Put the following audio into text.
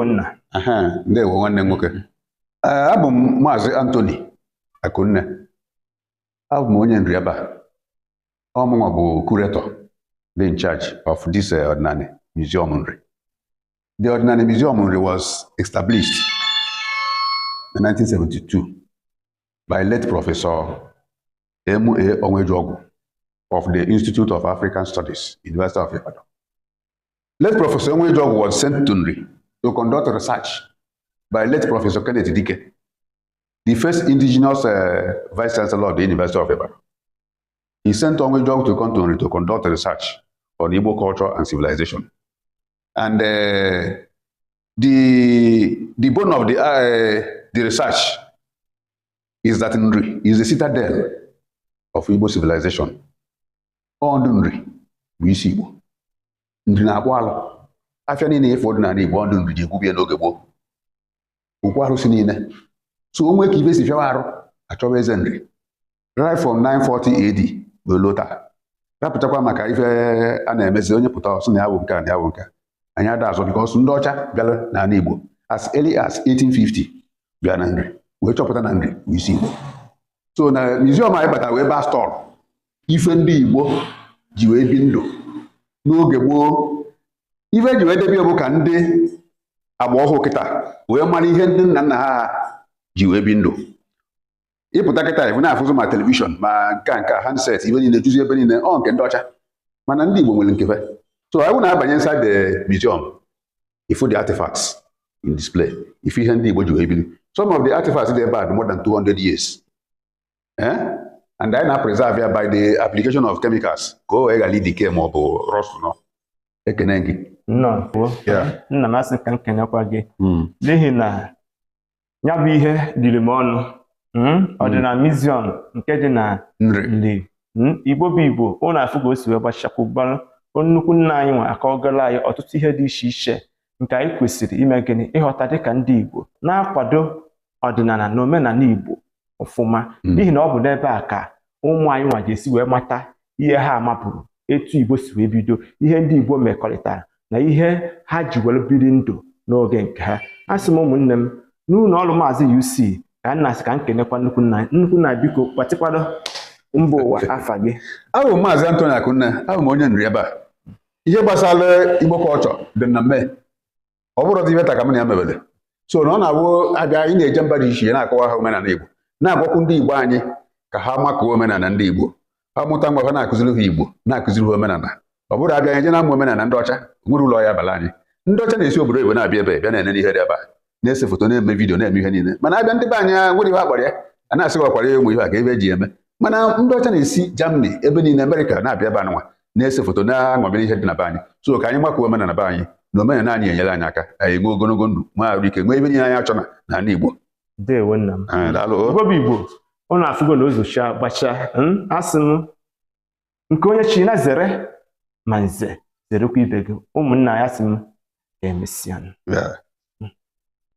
Ndewo nwanne nwoke. Abụ m Maazị Anthony Akunne. Abụ m onye nri ebe a. Ọmụnwa bụ curator dị in charge of this Ordinary Museum Nri. The Ordinary Museum Nri was established in 1972 by late Professor M.A. Onwejuogu of the Institute of African Studies, University of Ibadan. Late Professor Onwejuogu was sent to Nri to conduct research by late Professor Kenneth Dike, the first indigenous Vice Chancellor of the University of Ibadan. He sent Onwejuogu to come to Nri to conduct research on Igbo culture and civilization. And the bone of the research is that Nri is the citadel of Igbo civilization. On Nri, we see Igbo. Nri na-akpụ alụ. Afia niile efe ọdịnala Igbo ndụ Nri ji egwubie n'oge gboo. Okwu arụsị niile. So onwe ka ibe si fiawa arụ achọwa eze Nri. Right from 940 AD wee lota. Rapụtakwa maka ife a na-emezi onye pụta ọsọ na ya bụ nke a na ya bụ nke a. Anyị ada azọ because ndị ọcha bịara n'ala Igbo as early as 1850 bịa na Nri wee chọpụta na Nri bụ isi Igbo. So na museum anyị batara wee baa stọl ife ndị Igbo ji wee bi ndụ n'oge gboo. Ife ji wee debe bụ ka ndị agba ọhụụ kịta wee mara ihe ndị nna nna ha ji wee bi ndụ. Ịpụta kịta ife na-afụzụ ma telivishọn ma nke handset ife niile juzi ebe niile ọ nke ndị ọcha mana ndị Igbo nwere nkefe. So I want to abanye inside the museum if the artifacts in display if ihe ndị Igbo ji wee bi. Some of the artifacts dị ebe a more than 200 years. And I now preserve here by the application of chemicals. Go egali decay ma ọ bụ rust no. Ekene gị. Nna m asị ka nkenekwa gị. N'ihi na ya bụ ihe dịrị m ọnụ. Ọdịnala museum nke dị na Nri. Igbo bụ Igbo, ụnụ afụ ka o si wee gbachapụ gbalụ. Nnukwu nna anyị nwe akọgala anyị ọtụtụ ihe dị iche iche nke anyị kwesịrị ime gịnị ịghọta dịka ndị Igbo na-akwado ọdịnala na omenala Igbo ọfụma. N'ihi na ọ bụ n'ebe a ka ụmụ anyị nwa ga-esi wee mata ihe ha mapụrụ, etu Igbo si wee bido, ihe ndị Igbo mekọrịtara na ihe ha ji were biri ndụ n'oge nke ha. Asị m ụmụnne m n'ụlọ ọrụ Maazị UC ka nna sị ka nkenekwa nnukwu nna biko kpatikwado mba ụwa afa gị. Abụ m Maazị Anthony Akunne, abụ m onye Nri ebe a. Ihe gbasara Igbo culture dị na mme ọ bụrụ dị iweta ka m na ya mebele. So na ọ na-abụ abịa anyị na-eje mba dị iche na-akọwa ha omenala Igbo na-agwakwu ndị Igbo anyị ka ha makụọ omenala ndị Igbo. Ha mụta mgbe ha na-akụziri ha Igbo na-akụziri ha omenala. Ọ bụrụ abịa anyị je na-amụ omenala ndị ọcha nwere ụlọ ya bala anyị. Ndị ọcha na-esi obodo Igbo na-abịa ebe bịa na-ene ihe dị ebe a na-ese foto na-eme vidio na-eme ihe niile mana abịa ndị be anyị nwere ihe akpara ya a na-asị gwakwara ya ụmụ ihe a ka ebe eji eme. Mana ndị ọcha na-esi Germany ebe niile Amerịka na-abịa ebe anụnwa na-ese foto na-aṅụmịrị ihe dị na be anyị. So ka anyị makụọ omenala be anyị na omenala anyị enyere anyị aka anyị nwee ogologo ndụ ma arụ ike nwee ebe niile anyị achọ n'ala Igbo. Ndewo nna m. Igbo bụ Igbo ụnụ afụgo na ozocha gbacha asị m nke onye chi na zere ma nze zerekwa ibe gị ụmụnna ya sị m emesịa.